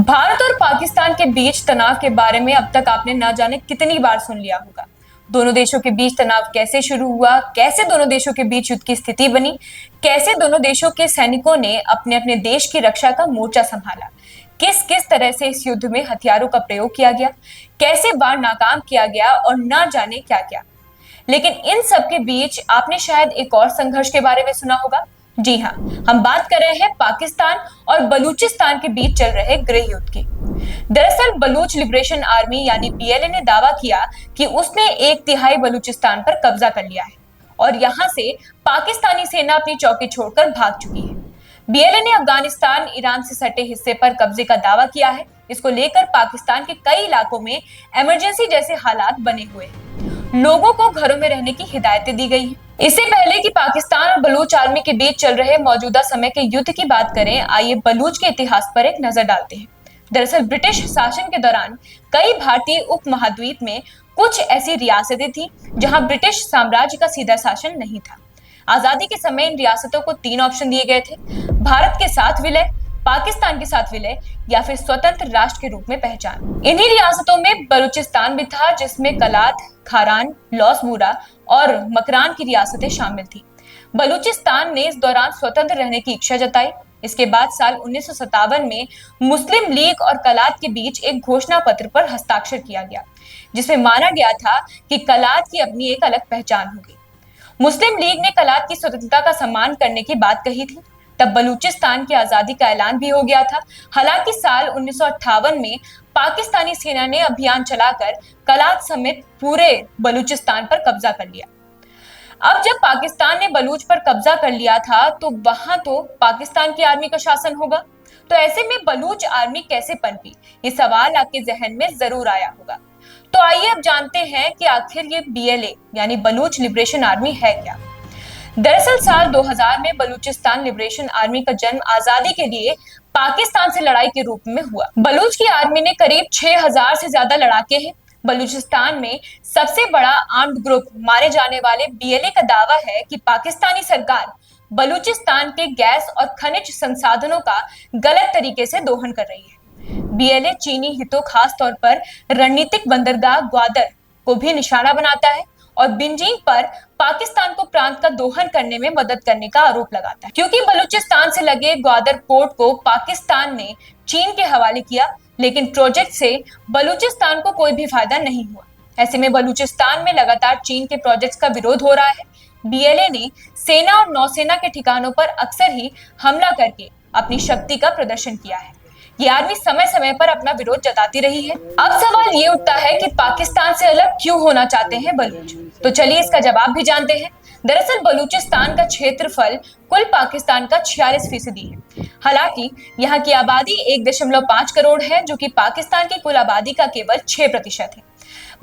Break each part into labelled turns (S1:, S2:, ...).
S1: भारत और पाकिस्तान के बीच तनाव के बारे में अब तक आपने ना जाने कितनी बार सुन लिया होगा। दोनों देशों के बीच तनाव कैसे शुरू हुआ, कैसे दोनों देशों के बीच युद्ध की स्थिति बनी, कैसे दोनों देशों के सैनिकों ने अपने अपने देश की रक्षा का मोर्चा संभाला, किस किस तरह से इस युद्ध में हथियारों का प्रयोग किया गया, कैसे वार नाकाम किया गया और ना जाने क्या क्या। लेकिन इन सब के बीच आपने शायद एक और संघर्ष के बारे में सुना होगा। जी हाँ, हम बात कर रहे हैं पाकिस्तान और बलूचिस्तान के बीच चल रहे गृह युद्ध की। दरअसल बलूच लिबरेशन आर्मी यानी बीएलए ने दावा किया कि उसने 1/3 बलूचिस्तान पर कब्जा कर लिया है और यहां से पाकिस्तानी सेना अपनी चौकी छोड़कर भाग चुकी है। बीएलए ने अफगानिस्तान, ईरान से सटे हिस्से पर कब्जे का दावा किया है। इसको लेकर पाकिस्तान के कई इलाकों में इमरजेंसी जैसे हालात बने हुए हैं। लोगों को घरों में रहने की हिदायतें दी गई हैं। इससे पहले कि पाकिस्तान और बलूच आर्मी के बीच चल रहे मौजूदा समय के युद्ध की बात करें, आइए बलूच के इतिहास पर एक नजर डालते हैं। दरअसल ब्रिटिश शासन के दौरान कई भारतीय उपमहाद्वीप में कुछ ऐसी रियासतें थीं जहां ब्रिटिश साम्राज्य का सीधा शासन नहीं था। आजादी के समय इन रियासतों को 3 ऑप्शन दिए गए थे: भारत के साथ विलय, पाकिस्तान के साथ विलय या फिर स्वतंत्र राष्ट्र के रूप में पहचान। इन्हीं रियासतों में बलूचिस्तान भी था, जिसमें कलात, खारान, लौसबूरा और मकरान की रियासतें शामिल थी। बलूचिस्तान ने इस दौरान स्वतंत्र रहने की इच्छा जताई। इसके बाद साल 1957 में मुस्लिम लीग और कलात के बीच एक घोषणा पत्र पर हस्ताक्षर किया गया, जिसमें माना गया था कि कलात की अपनी एक अलग पहचान होगी। मुस्लिम लीग ने कलात की स्वतंत्रता का सम्मान करने की बात कही थी। तब बलूचिस्तान की आजादी का ऐलान भी हो गया था। हालांकि साल 1958 में पाकिस्तानी सेना ने अभियान चलाकर कलात समेत पूरे बलूचिस्तान पर कब्जा कर लिया। अब जब पाकिस्तान ने बलूच पर कब्जा कर लिया था तो वहां तो पाकिस्तान की आर्मी का शासन होगा। तो ऐसे में बलूच आर्मी कैसे पनपी, ये सवाल आपके जहन में जरूर आया होगा। तो आइए अब जानते हैं कि आखिर ये बीएलए यानी बलूच लिबरेशन आर्मी है क्या। दरअसल साल 2000 में बलूचिस्तान लिबरेशन आर्मी का जन्म आजादी के लिए पाकिस्तान से लड़ाई के रूप में हुआ। बलूच की आर्मी ने करीब 6000 से ज्यादा लड़ाके हैं। बलूचिस्तान में सबसे बड़ा आर्म्ड ग्रुप माने जाने वाले बीएलए का दावा है कि पाकिस्तानी सरकार बलूचिस्तान के गैस और खनिज संसाधनों का गलत तरीके से दोहन कर रही है। बीएलए चीनी हितों, खास तौर पर रणनीतिक बंदरगाह ग्वादर को भी निशाना बनाता है और बिंजिंग पर पाकिस्तान को प्रांत का दोहन करने में मदद करने का आरोप लगाता है। क्योंकि बलूचिस्तान से लगे ग्वादर पोर्ट को पाकिस्तान ने चीन के हवाले किया, लेकिन प्रोजेक्ट से बलूचिस्तान को कोई भी फायदा नहीं हुआ। ऐसे में बलूचिस्तान में लगातार चीन के प्रोजेक्ट्स का विरोध हो रहा है। बीएलए ने सेना और नौसेना के ठिकानों पर अक्सर ही हमला करके अपनी शक्ति का प्रदर्शन किया है। ये आर्मी समय समय पर अपना विरोध जताती रही है। अब सवाल ये उठता है कि पाकिस्तान से अलग क्यों होना चाहते हैं बलूच। तो चलिए इसका जवाब भी जानते हैं। दरअसल बलूचिस्तान का क्षेत्रफल कुल पाकिस्तान का 46% है। हालांकि यहाँ की आबादी 1.5 करोड़ है, जो कि पाकिस्तान की कुल आबादी का केवल 6% है।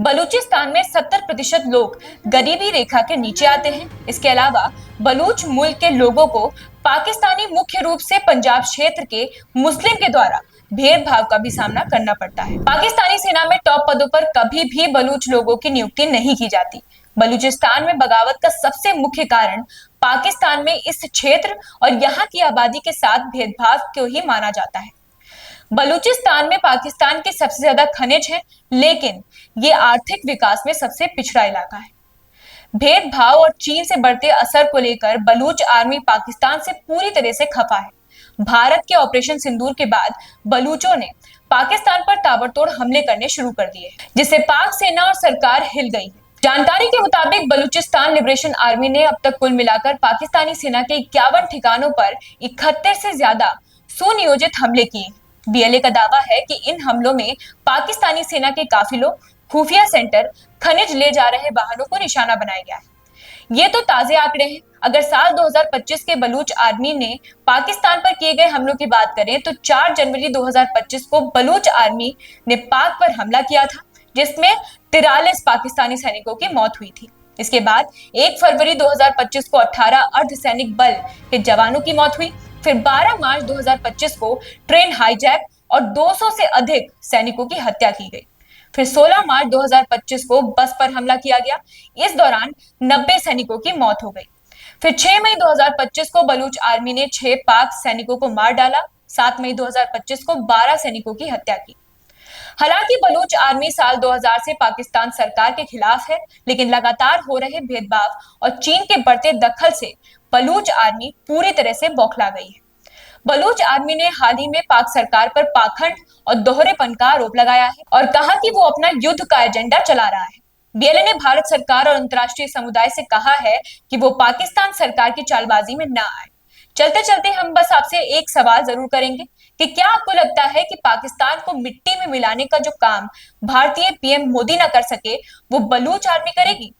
S1: बलूचिस्तान में 70% लोग गरीबी रेखा के नीचे आते हैं। इसके अलावा बलूच मूल के लोगों को पाकिस्तानी मुख्य रूप से पंजाब क्षेत्र के मुस्लिम के द्वारा भेदभाव का भी सामना करना पड़ता है। पाकिस्तानी सेना में टॉप पदों पर कभी भी बलूच लोगों की नियुक्ति नहीं की जाती। बलूचिस्तान में बगावत का सबसे मुख्य कारण पाकिस्तान में इस क्षेत्र और यहाँ की आबादी के साथ भेदभाव को ही माना जाता है। बलूचिस्तान में पाकिस्तान के सबसे ज्यादा खनिज है, लेकिन ये आर्थिक विकास में सबसे पिछड़ा इलाका है। भेदभाव और चीन से बढ़ते असर को लेकर बलूच आर्मी पाकिस्तान से पूरी तरह से खफा है। भारत के ऑपरेशन सिंदूर के बाद बलूचों ने पाकिस्तान पर ताबड़तोड़ हमले करने शुरू कर दिए, जिससे पाक सेना और सरकार हिल गई है। जानकारी के मुताबिक बलूचिस्तान लिबरेशन आर्मी ने अब तक कुल मिलाकर पाकिस्तानी सेना के 51 ठिकानों पर 71 से ज्यादा सुनियोजित हमले किए। बीएलए का दावा है कि इन हमलों में पाकिस्तानी सेना के काफिलों, खुफिया सेंटर, खनिज ले जा रहे वाहनों को निशाना बनाया गया है। ये तो ताजे आंकड़े हैं। अगर साल 2025 के बलूच आर्मी ने पाकिस्तान पर किए गए हमलों की बात करें तो 4 जनवरी 2025 को बलूच आर्मी ने पाक पर हमला किया था, जिसमें 43 पाकिस्तानी सैनिकों की मौत हुई थी। इसके बाद 1 फरवरी 2025 को 18 अर्धसैनिक बल के जवानों की मौत हुई। फिर 12 मार्च 2025 को ट्रेन हाईजैक और 200 से अधिक सैनिकों की हत्या की गई। फिर 16 मार्च 2025 को बस पर हमला किया गया। इस दौरान 90 सैनिकों की मौत हो गई। फिर 6 मई 2025 को बलूच आर्मी ने 6 पाक सैनिकों को मार डाला। 7 मई 2025 को 12 सैनिकों की हत्या की। हालांकि बलूच आर्मी साल 2000 से पाकिस्तान सरकार के खिलाफ है, लेकिन लगातार हो रहे भेदभाव और चीन के बढ़ते दखल से बलूच आर्मी पूरी तरह से बौखला गई है। बलूच आर्मी ने हाल ही में पाक सरकार पर पाखंड और दोहरेपन का आरोप लगाया है और कहा कि वो अपना युद्ध का एजेंडा चला रहा है। बीएलए ने भारत सरकार और अंतर्राष्ट्रीय समुदाय से कहा है कि वो पाकिस्तान सरकार की चालबाजी में ना आए। चलते चलते हम बस आपसे एक सवाल जरूर करेंगे कि क्या आपको लगता है कि पाकिस्तान को मिट्टी में मिलाने का जो काम भारतीय पीएम मोदी ना कर सके, वो बलूच आर्मी करेगी?